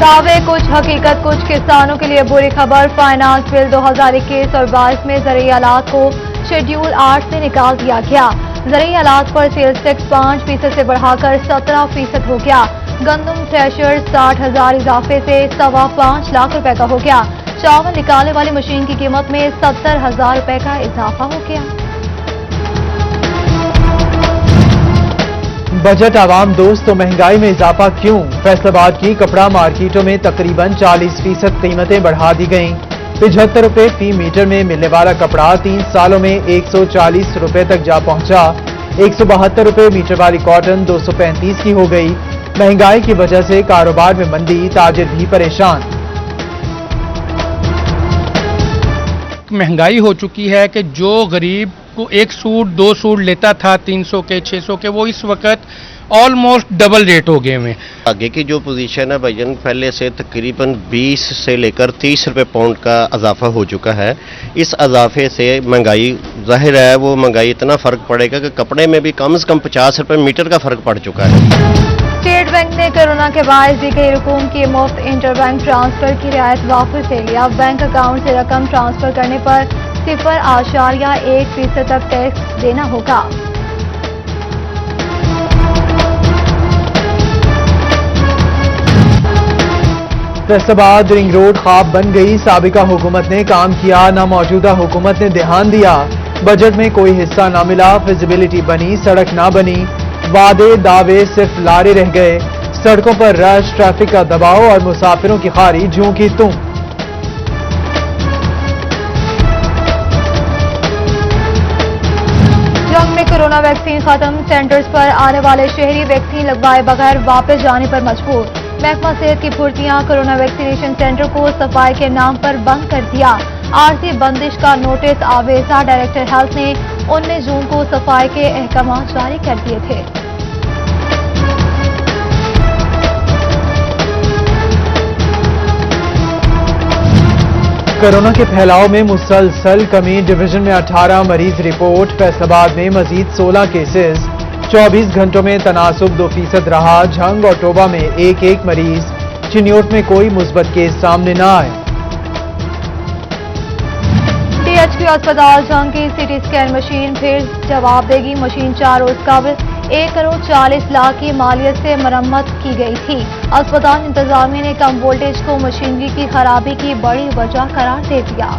दावे कुछ हकीकत, कुछ किसानों के लिए बुरी खबर। फाइनेंस बिल 2021 और 22 में ज़रूरी आलात को शेड्यूल 8 से निकाल दिया गया। ज़रूरी आलात पर सेल्स टैक्स 5% से बढ़ाकर 17% हो गया। गंदम थ्रेशर 60,000 इजाफे से 5.25 लाख रुपए का हो गया। चावल निकालने वाली मशीन की कीमत में 70,000 रुपए का इजाफा हो गया। बजट आवाम दोस्त तो महंगाई में इजाफा क्यों? फैसलाबाद की कपड़ा मार्केटों में तकरीबन 40% कीमतें बढ़ा दी गईं। 75 रुपए फी मीटर में मिलने वाला कपड़ा 3 सालों में 140 रुपए तक जा पहुंचा। 172 रुपए मीटर वाली कॉटन 235 की हो गई। महंगाई की वजह से कारोबार में मंदी, ताजिर भी परेशान। महंगाई हो चुकी है कि जो गरीब को एक सूट 2 सूट लेता था 300 के 600 के, वो इस वक्त ऑलमोस्ट डबल रेट हो गए हैं। आगे की जो पोजीशन है भाईजान, पहले से तकरीबन 20 से लेकर 30 रुपए पाउंड का इजाफा हो चुका है। इस इजाफे से महंगाई जाहिर है वो महंगाई इतना फर्क पड़ेगा कि कपड़े में भी कम से कम 50 रुपए मीटर का फर्क पड़ चुका है। स्टेट बैंक ने कोरोना के बायस दी गई रकूम की मुफ्त इंटर बैंक ट्रांसफर की रियायत वापस ले लिया। बैंक अकाउंट से रकम ट्रांसफर करने पर 0.1% तक टैक्स देना होगा। फैसलाबाद रिंग रोड ख्वाब बन गई। साबिका हुकूमत ने काम किया, ना मौजूदा हुकूमत ने ध्यान दिया। बजट में कोई हिस्सा ना मिला, फिजिबिलिटी बनी, सड़क ना बनी। वादे दावे सिर्फ लारे रह गए। सड़कों पर रश, ट्रैफिक का दबाव और मुसाफिरों की खारी जूं की तुम। जंग में कोरोना वैक्सीन खत्म। सेंटर्स पर आने वाले शहरी वैक्सीन लगवाए बगैर वापस जाने पर मजबूर। महकमा सेहत की भर्तियां कोरोना वैक्सीनेशन सेंटर को सफाई के नाम पर बंद कर दिया। आरजी बंदिश का नोटिस आवेजा। डायरेक्टर हेल्थ ने 19 जून को सफाई के अहकाम जारी कर दिए थे। कोरोना के फैलाव में मुसलसल कमी। डिवीजन में 18 मरीज रिपोर्ट। फैसलाबाद में मजीद 16 केसेस। 24 घंटों में तनासुब 2% रहा। झंग और टोबा में एक मरीज। चिन्योट में कोई मुस्बत केस सामने न आए। DHP अस्पताल जंग की CT स्कैन मशीन फिर जवाब देगी। मशीन 4 रोज कबल 1 करोड़ 40 लाख की मालियत से मरम्मत की गई थी। अस्पताल इंतजामिया ने कम वोल्टेज को मशीनरी की खराबी की बड़ी वजह करार दे दिया।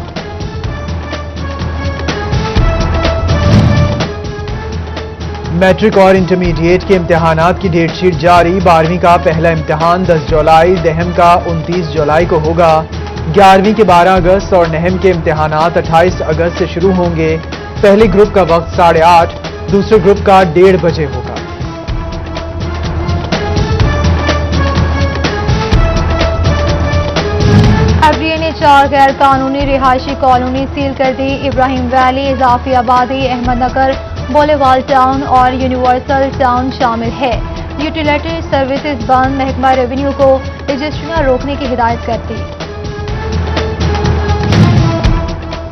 मैट्रिक और इंटरमीडिएट के इम्तिहानात की डेट शीट जारी। 12वीं का पहला इम्तिहान 10 जुलाई, दहम का 29 जुलाई को होगा। 11वीं के 12 अगस्त और नहम के इम्तिहानात 28 अगस्त से शुरू होंगे। पहले ग्रुप का वक्त 8:30, दूसरे ग्रुप का 1:30 बजे होगा। FDA ने 4 गैर कानूनी रिहायशी कॉलोनी सील कर दी। इब्राहिम वैली, इजाफी आबादी, अहमदनगर, बोलेवाल टाउन और यूनिवर्सल टाउन शामिल है। यूटिलिटी सर्विसेज बंद। महकमा रेवेन्यू को रजिस्ट्रियां रोकने की हिदायत कर दी।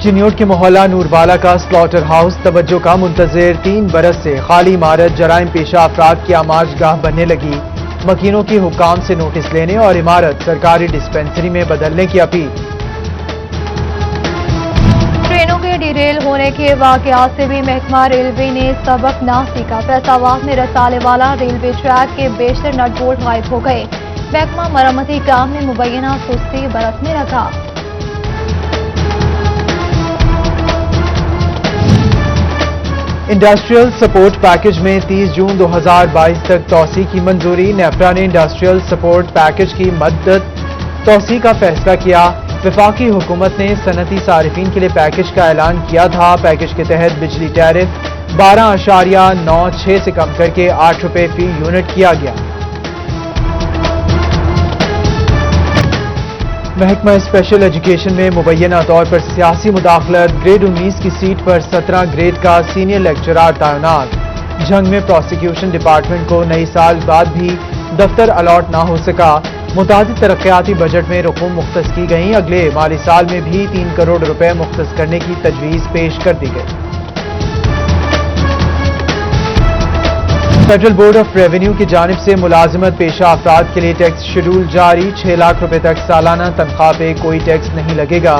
चिन्योट के मोहल्ला नूरवाला का स्लॉटर हाउस तवज्जो का मुंतजिर। 3 बरस से खाली इमारत जराइम पेशा अफराद की आमाजगाह बनने लगी। मकीनों की हुक्काम से नोटिस लेने और इमारत सरकारी डिस्पेंसरी में बदलने की अपील। ट्रेनों के डिरेल होने के वाकयात से भी महकमा रेलवे ने सबक ना सीखा। फैसलाबाद में रसाले वाला रेलवे ट्रैक के बेशतर नट बोल्ट गायब हो गए। महकमा मरम्मती काम में मुबैना सुस्ती बरतने लगा। इंडस्ट्रियल सपोर्ट पैकेज में 30 जून 2022 तक तौसी की मंजूरी। नेफ्रा ने इंडस्ट्रियल सपोर्ट पैकेज की मद्दत तौसी का फैसला किया। वफाकी हुकूमत ने सनती सारिफीन के लिए पैकेज का ऐलान किया था। पैकेज के तहत बिजली टैरिफ 12.96 से कम करके 8 रुपए फी यूनिट किया गया। महकमा स्पेशल एजुकेशन में मुबैना तौर पर सियासी मुदाखलत। ग्रेड 19 की सीट पर 17 ग्रेड का सीनियर लेक्चरार तैनात। जंग में प्रोसिक्यूशन डिपार्टमेंट को नई साल बाद भी दफ्तर अलॉट ना हो सका। मुतादिद तरक्याती बजट में रकूम मुख्तस की गई। अगले माली साल में भी 3 करोड़ रुपए मुख्तस करने की तजवीज पेश कर दी गई। फेडरल बोर्ड ऑफ रेवेन्यू की जानिब से मुलाजिमत पेशा अफराद के लिए टैक्स शेड्यूल जारी। 6 लाख रुपए तक सालाना तनख्वाह पे कोई टैक्स नहीं लगेगा।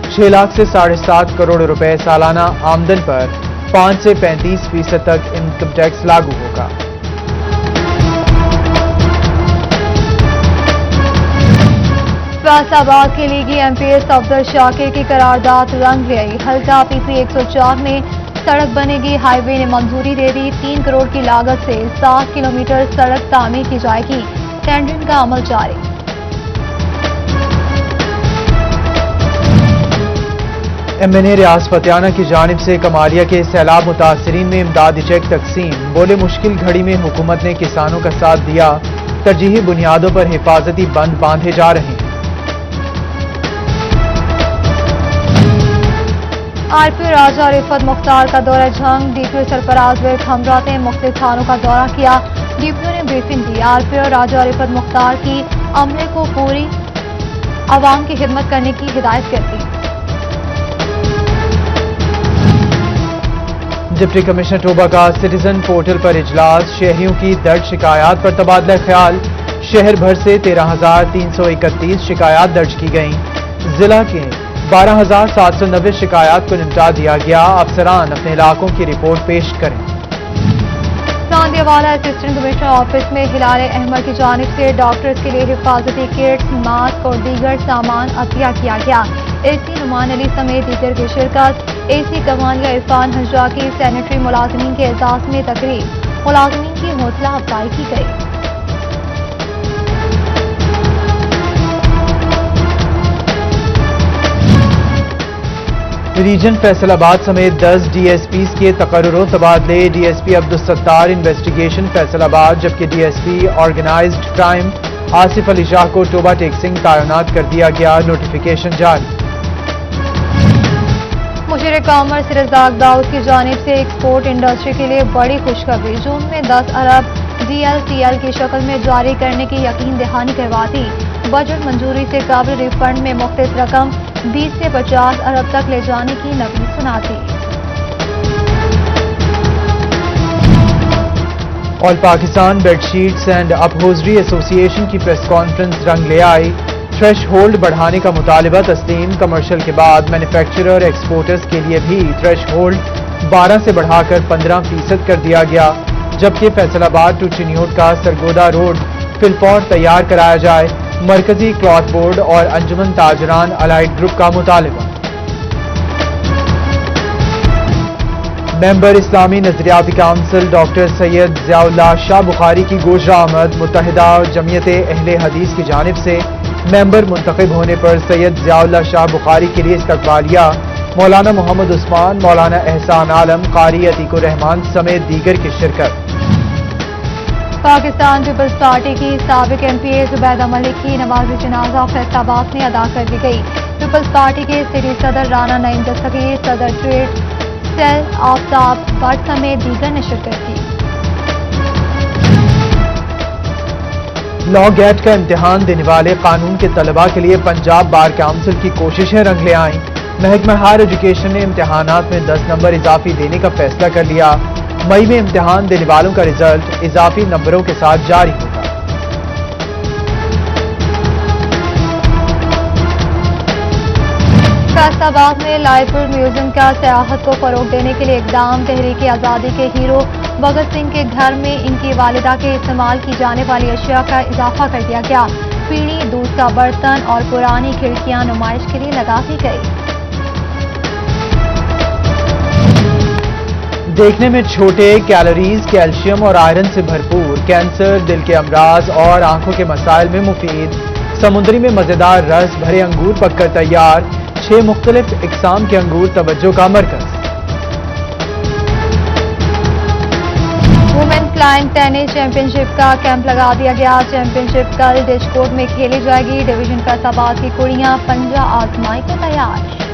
6 लाख से 7.5 करोड़ रुपए सालाना आमदन पर 5 से 35% तक इनकम टैक्स लागू होगा। फैसलाबाद के लीगी एमपीएस अफजल शाकिर की करारदाद रंग ले आई। हल्का पीपी 104 में सड़क बनेगी, हाईवे ने मंजूरी दे दी। 3 करोड़ की लागत से 7 किलोमीटर सड़क तामीर की जाएगी। टेंडरिंग का अमल जारी। MNA रियाज फतियाना की जानिब से कमालिया के सैलाब मुतासरीन में इमदादी चेक तकसीम। बोले मुश्किल घड़ी में हुकूमत ने किसानों का साथ दिया। तरजीही बुनियादों पर हिफाजती बंद बांधे जा रहे हैं। आरपीओ राजा रिफत मुख्तार का दौरा जंग। डीपीओ सरफराज विर्क हमरात ने मुख्तलिफ थानों का दौरा किया। डीपीओ ने ब्रीफिंग दी। आरपीओ राजा रिफत मुख्तार की अमले को पूरी आवाम की खिदमत करने की हिदायत कर दी। डिप्टी कमिश्नर टोबा का सिटीजन पोर्टल पर इजलास। शहरियों की दर्ज शिकायत पर तबादला ख्याल। शहर भर से 13,331 शिकायत दर्ज की गईं। जिला के 12,790 शिकायत को निपटा दिया गया। अफसरान अपने इलाकों की रिपोर्ट पेश करें। सांधियावाला असिस्टेंट कमिश्नर ऑफिस में हिलाल अहमद की जानिब से डॉक्टर्स के लिए हिफाजती किट्स, मास्क और दीगर सामान अतिया किया गया। एसी नुमान अली समेत दीगर की शिरकत। एसी कमालिया इरफान हजरा की सैनिटरी मुलाजमीन के एजाज में तकरीब। मुलाजमीन की हौसला अफजाई की गई। रीजन फैसलाबाद समेत 10 डीएसपीज के तकर्रुर तबादले। डीएसपी अब्दुल सत्तार इन्वेस्टिगेशन फैसलाबाद, जबकि DSP organised crime Asif Ali Shah को टोबा टेक्सिंग तैनात कर दिया गया। नोटिफिकेशन जारी। मुशीर कॉमर्स रज़ाक दाऊद की जानिब से एक्सपोर्ट इंडस्ट्री के लिए बड़ी खुशखबरी। जून में 10 अरब DLCL की शक्ल में जारी करने की यकीन दहानी करवा दी। बजट मंजूरी से काबिल रिफंड में मुख्तलिफ रकम 20 से 50 अरब तक ले जाने की नवीन सुना दी। All Pakistan bedsheets and upholstery association की प्रेस कॉन्फ्रेंस रंग ले आई। थ्रेश होल्ड बढ़ाने का मुतालिबा तस्लीम। कमर्शियल के बाद मैन्युफैक्चरर एक्सपोर्टर्स के लिए भी थ्रेश होल्ड 12 से बढ़ाकर 15% कर दिया गया। जबकि फैसलाबाद टू चिन्योट का सरगोदा रोड फिलपॉट तैयार कराया जाए। मरकजी क्लॉथ बोर्ड और अंजुमन ताजरान अलाइड ग्रुप का मुतालिबा। मेंबर इस्लामी नजरियाती काउंसिल डॉक्टर सैयद ज़ियाउल्लाह शाह बुखारी की गोशरा आमद। मुत्तहिदा जमीयत अहले हदीस की जानिब से मेंबर मुंतखब होने पर सैयद ज़ियाउल्लाह शाह बुखारी के लिए इस्तकबालिया। मौलाना मोहम्मद उस्मान, मौलाना एहसान आलम, कारी अतीकुर रहमान समेत दीगर की शिरकत। पाकिस्तान पीपल्स पार्टी की साबिक एमपीए जुबैदा मलिक की नमाज जनाजा फैसलाबाद में अदा कर दी गई। पीपल्स पार्टी के सिटी सदर राना नईम दस्तगीर, सदर ट्रेड सेल आफ्ताब भट्ट समेत दीगर ने शिरकत की। लॉ गेट का इम्तिहान देने वाले कानून के तलबा के लिए पंजाब बार काउंसिल की कोशिशें रंग ले आईं। महकमा हायर एजुकेशन ने इम्तिहानात में 10 नंबर इजाफी देने का फैसला कर लिया। मई में इम्तिहान देने वालों का रिजल्ट इजाफी नंबरों के साथ जारी होगा। फैसलाबाद में लाइपुर म्यूजियम का सियाहत को फरोग देने के लिए इकदाम। तहरीक आज़ादी के हीरो भगत सिंह के घर में इनकी वालिदा के इस्तेमाल की जाने वाली अशिया का इजाफा कर दिया गया। पीढ़ी, दूध का बर्तन और पुरानी खिड़कियां नुमाइश के लिए लगा दी गई। देखने में छोटे, कैलोरीज, कैल्शियम और आयरन से भरपूर, कैंसर, दिल के अमराज और आंखों के मसाइल में मुफीद। समुद्री में मजेदार रस भरे अंगूर पककर तैयार। 6 मुख्तलिफ इकसाम के अंगूर तवज्जो का मरकज। वुमेन क्लाइंट टेनिस चैंपियनशिप का कैंप लगा दिया गया। चैंपियनशिप कल डिशकोट में खेली जाएगी। डिवीजन फैसलाबाद की कुड़ियां पंजा आजमाई को तैयार।